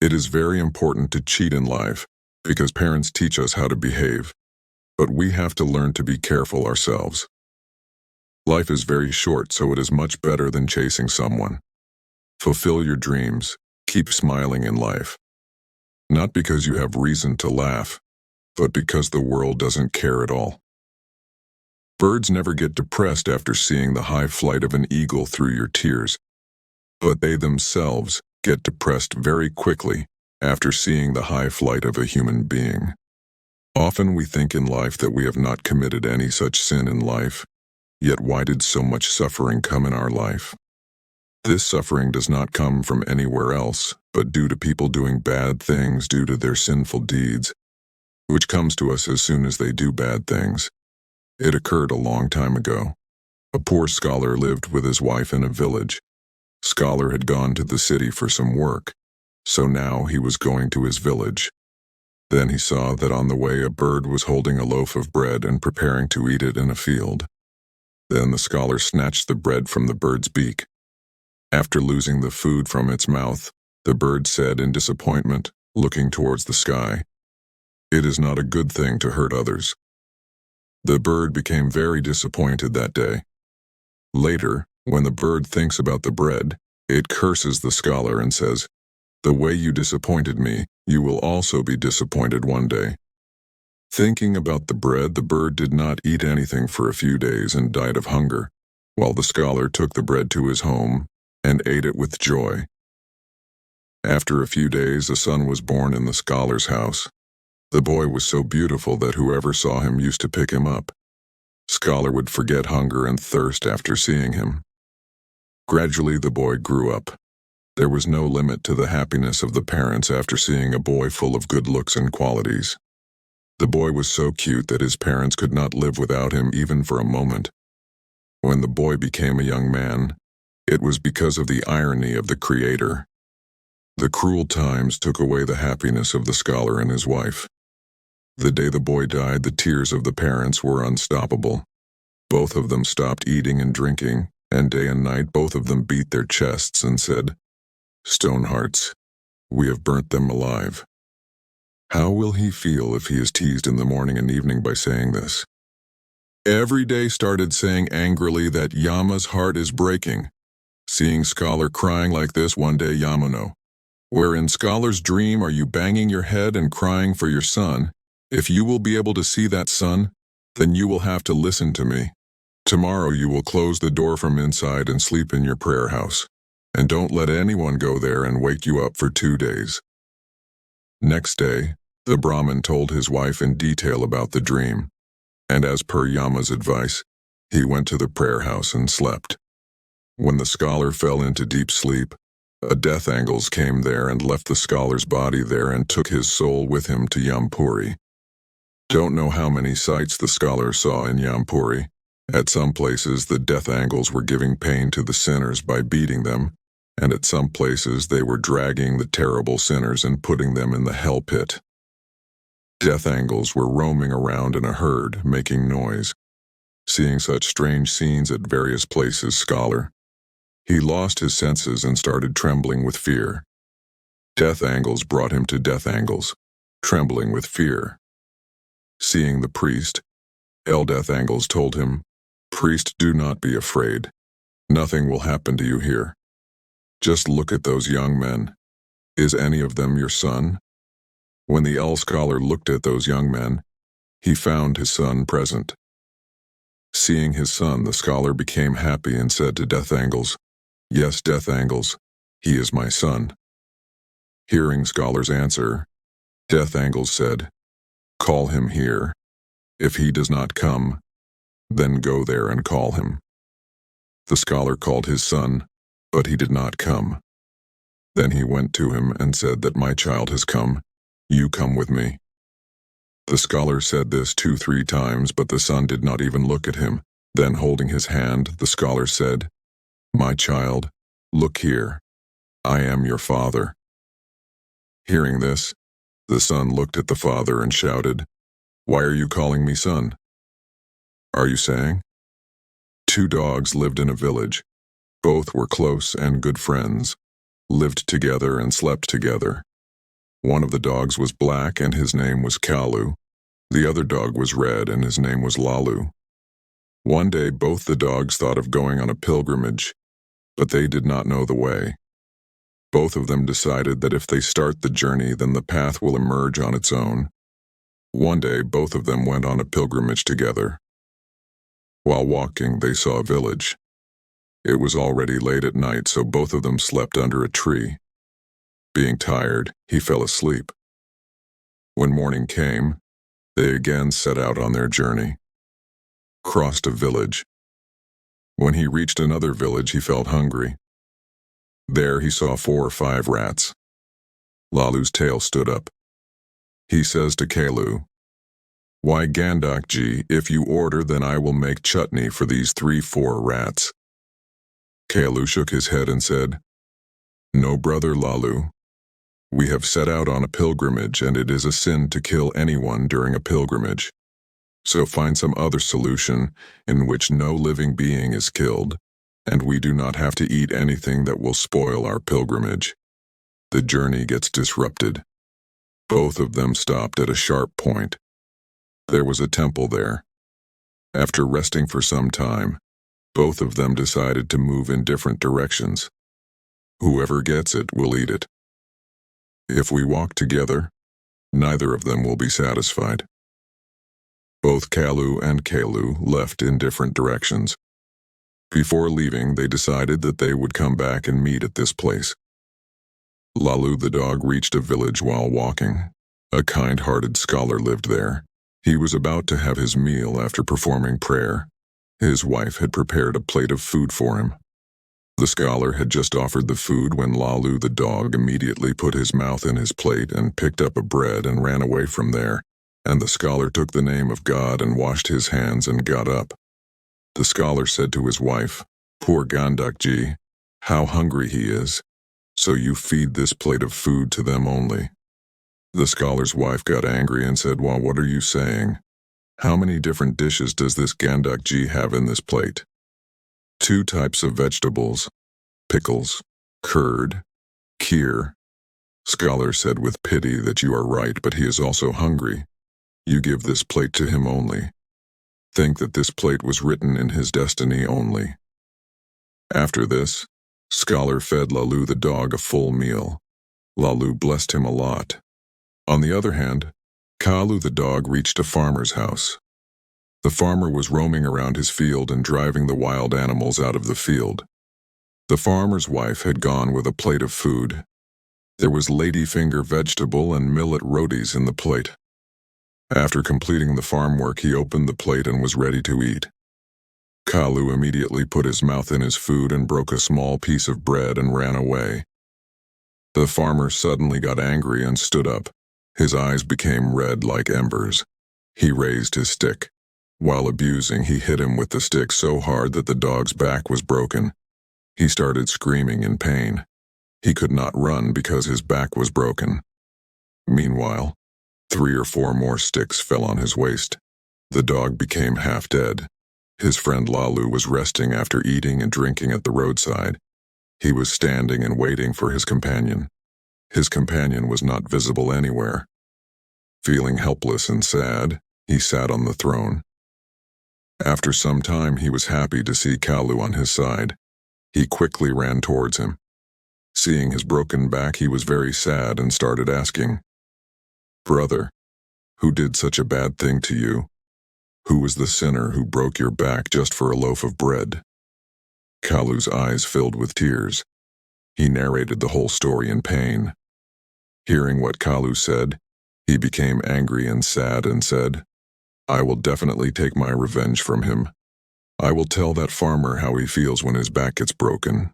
It is very important to cheat in life, because parents teach us how to behave, but we have to learn to be careful ourselves. Life is very short, so it is much better than chasing someone. Fulfill your dreams, keep smiling in life. Not because you have reason to laugh, but because the world doesn't care at all. Birds never get depressed after seeing the high flight of an eagle through your tears, but they themselves get depressed very quickly after seeing the high flight of a human being. Often we think in life that we have not committed any such sin in life, yet why did so much suffering come in our life? This suffering does not come from anywhere else, but due to people doing bad things due to their sinful deeds, which comes to us as soon as they do bad things. It occurred a long time ago. A poor scholar lived with his wife in a village. Scholar had gone to the city for some work, so now he was going to his village. Then he saw that on the way a bird was holding a loaf of bread and preparing to eat it in a field. Then the scholar snatched the bread from the bird's beak. After losing the food from its mouth, the bird said in disappointment, looking towards the sky, "It is not a good thing to hurt others." The bird became very disappointed that day. Later, when the bird thinks about the bread, it curses the scholar and says, "The way you disappointed me, you will also be disappointed one day." Thinking about the bread, the bird did not eat anything for a few days and died of hunger, while the scholar took the bread to his home and ate it with joy. After a few days, a son was born in the scholar's house. The boy was so beautiful that whoever saw him used to pick him up. Scholar would forget hunger and thirst after seeing him. Gradually the boy grew up. There was no limit to the happiness of the parents after seeing a boy full of good looks and qualities. The boy was so cute that his parents could not live without him even for a moment. When the boy became a young man, it was because of the irony of the Creator. The cruel times took away the happiness of the scholar and his wife. The day the boy died, the tears of the parents were unstoppable. Both of them stopped eating and drinking, and day and night both of them beat their chests and said, "Stone hearts, we have burnt them alive." How will he feel if he is teased in the morning and evening by saying this? Every day started saying angrily that Yama's heart is breaking. Seeing scholar crying like this one day, Yamano, where in scholar's dream are you banging your head and crying for your son? If you will be able to see that son, then you will have to listen to me. Tomorrow you will close the door from inside and sleep in your prayer house, and don't let anyone go there and wake you up for 2 days. Next day, the Brahmin told his wife in detail about the dream, and as per Yama's advice, he went to the prayer house and slept. When the scholar fell into deep sleep, a death angels came there and left the scholar's body there and took his soul with him to Yampuri. Don't know how many sights the scholar saw in Yampuri. At some places the death angels were giving pain to the sinners by beating them, and at some places they were dragging the terrible sinners and putting them in the hell pit. Death angels were roaming around in a herd, making noise. Seeing such strange scenes at various places, scholar, he lost his senses and started trembling with fear. Death angels brought him to death angels, trembling with fear. Seeing the priest, death angels told him, "Priest, do not be afraid. Nothing will happen to you here. Just look at those young men. Is any of them your son?" When the scholar looked at those young men, he found his son present. Seeing his son, the scholar became happy and said to death angels, "Yes, death angels, he is my son." Hearing scholar's answer, death angels said, "Call him here. If he does not come, then go there and call him." The scholar called his son, but he did not come. Then he went to him and said that my child has come. You come with me. The scholar said this 2-3 times, but the son did not even look at him. Then holding his hand, the scholar said, "My child, look here. I am your father." Hearing this, the son looked at the father and shouted, "Why are you calling me son? Are you saying?" 2 dogs lived in a village. Both were close and good friends, lived together and slept together. One of the dogs was black and his name was Kalu. The other dog was red and his name was Lalu. One day both the dogs thought of going on a pilgrimage, but they did not know the way. Both of them decided that if they start the journey, then the path will emerge on its own. One day both of them went on a pilgrimage together. While walking, they saw a village. It was already late at night, so both of them slept under a tree. Being tired, he fell asleep. When morning came, they again set out on their journey. Crossed a village. When he reached another village, he felt hungry. There he saw 4 or 5 rats. Lalu's tail stood up. He says to Kalu, "Why, Gandakji, if you order, then I will make chutney for these 3-4 rats." Kalu shook his head and said, "No, brother Lalu. We have set out on a pilgrimage, and it is a sin to kill anyone during a pilgrimage. So find some other solution in which no living being is killed, and we do not have to eat anything that will spoil our pilgrimage. The journey gets disrupted." Both of them stopped at a sharp point. There was a temple there. After resting for some time, both of them decided to move in different directions. Whoever gets it will eat it. If we walk together, neither of them will be satisfied. Both Kalu and Kalu left in different directions. Before leaving, they decided that they would come back and meet at this place. Lalu the dog reached a village while walking. A kind-hearted scholar lived there. He was about to have his meal after performing prayer. His wife had prepared a plate of food for him. The scholar had just offered the food when Lalu the dog immediately put his mouth in his plate and picked up a bread and ran away from there, and the scholar took the name of God and washed his hands and got up. The scholar said to his wife, "Poor Gandakji, how hungry he is. So you feed this plate of food to them only." The scholar's wife got angry and said, "Well, what are you saying? How many different dishes does this Gandakji have in this plate?" "2 types of vegetables, pickles, curd, kheer." Scholar said with pity that you are right, but he is also hungry. You give this plate to him only. Think that this plate was written in his destiny only. After this, Scholar fed Lalu the dog a full meal. Lalu blessed him a lot. On the other hand, Kalu the dog reached a farmer's house. The farmer was roaming around his field and driving the wild animals out of the field. The farmer's wife had gone with a plate of food. There was ladyfinger vegetable and millet rotis in the plate. After completing the farm work, he opened the plate and was ready to eat. Kalu immediately put his mouth in his food and broke a small piece of bread and ran away. The farmer suddenly got angry and stood up. His eyes became red like embers. He raised his stick. While abusing, he hit him with the stick so hard that the dog's back was broken. He started screaming in pain. He could not run because his back was broken. Meanwhile, 3 or 4 more sticks fell on his waist. The dog became half dead. His friend Lalu was resting after eating and drinking at the roadside. He was standing and waiting for his companion. His companion was not visible anywhere. Feeling helpless and sad, he sat on the throne. After some time, he was happy to see Kalu on his side. He quickly ran towards him. Seeing his broken back, he was very sad and started asking, "Brother, who did such a bad thing to you? Who was the sinner who broke your back just for a loaf of bread?" Kalu's eyes filled with tears. He narrated the whole story in pain. Hearing what Kalu said, he became angry and sad and said, "I will definitely take my revenge from him. I will tell that farmer how he feels when his back gets broken."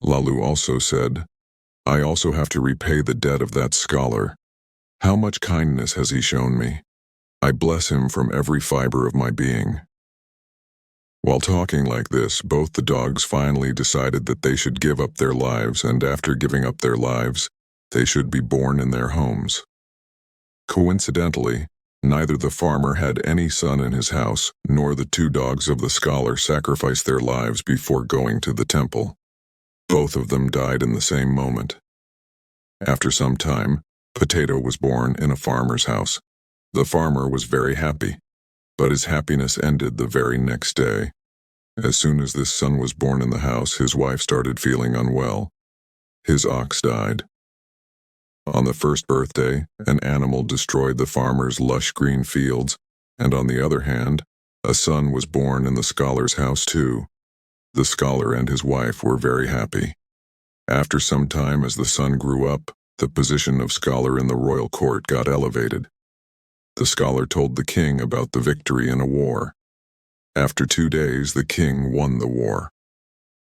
Lalu also said, "I also have to repay the debt of that scholar. How much kindness has he shown me? I bless him from every fiber of my being." While talking like this, both the dogs finally decided that they should give up their lives, and after giving up their lives, they should be born in their homes. Coincidentally, neither the farmer had any son in his house, nor the 2 dogs of the scholar sacrificed their lives before going to the temple. Both of them died in the same moment. After some time, Potato was born in a farmer's house. The farmer was very happy, but his happiness ended the very next day. As soon as this son was born in the house, his wife started feeling unwell. His ox died. On the first birthday, an animal destroyed the farmer's lush green fields, and on the other hand, a son was born in the scholar's house too. The scholar and his wife were very happy. After some time, as the son grew up, the position of scholar in the royal court got elevated. The scholar told the king about the victory in a war. After 2 days, the king won the war.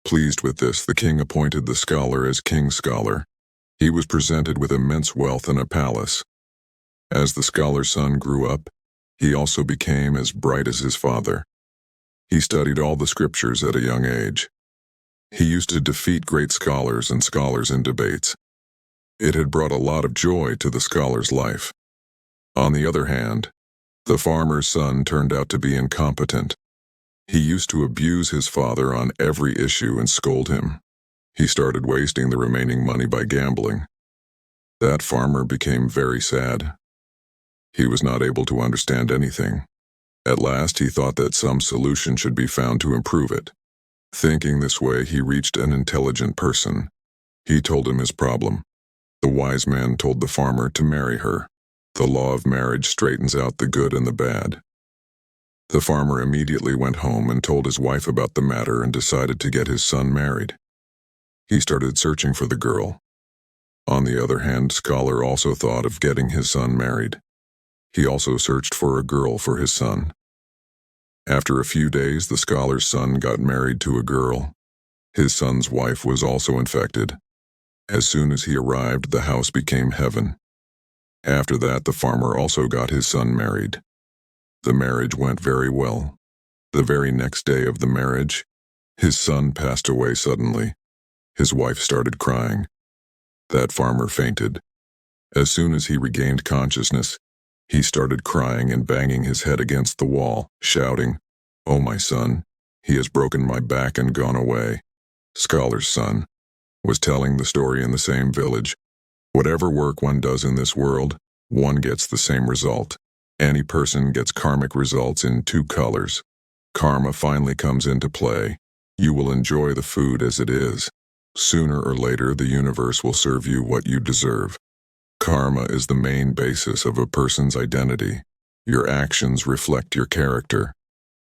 Pleased with this, the king appointed the scholar as king's scholar. He was presented with immense wealth and a palace. As the scholar's son grew up, he also became as bright as his father. He studied all the scriptures at a young age. He used to defeat great scholars and scholars in debates. It had brought a lot of joy to the scholar's life. On the other hand, the farmer's son turned out to be incompetent. He used to abuse his father on every issue and scold him. He started wasting the remaining money by gambling. That farmer became very sad. He was not able to understand anything. At last, he thought that some solution should be found to improve it. Thinking this way, he reached an intelligent person. He told him his problem. The wise man told the farmer to marry her. The law of marriage straightens out the good and the bad. The farmer immediately went home and told his wife about the matter and decided to get his son married. He started searching for the girl. On the other hand, scholar also thought of getting his son married. He also searched for a girl for his son. After a few days, the scholar's son got married to a girl. His son's wife was also infected. As soon as he arrived, the house became heaven. After that, the farmer also got his son married. The marriage went very well. The very next day of the marriage, his son passed away suddenly. His wife started crying. That farmer fainted. As soon as he regained consciousness, he started crying and banging his head against the wall, shouting, "Oh, my son, he has broken my back and gone away." Scholar's son was telling the story in the same village. Whatever work one does in this world, one gets the same result. Any person gets karmic results in 2 colors. Karma finally comes into play. You will enjoy the food as it is. Sooner or later, the universe will serve you what you deserve. Karma is the main basis of a person's identity. Your actions reflect your character.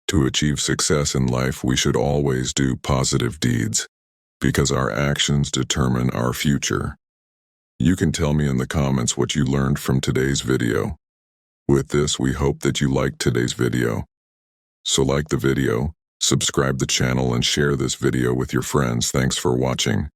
To achieve success in life, we should always do positive deeds, because our actions determine our future. You can tell me in the comments what you learned from today's video. With this, we hope that you liked today's video. So like the video, subscribe the channel and share this video with your friends. Thanks for watching.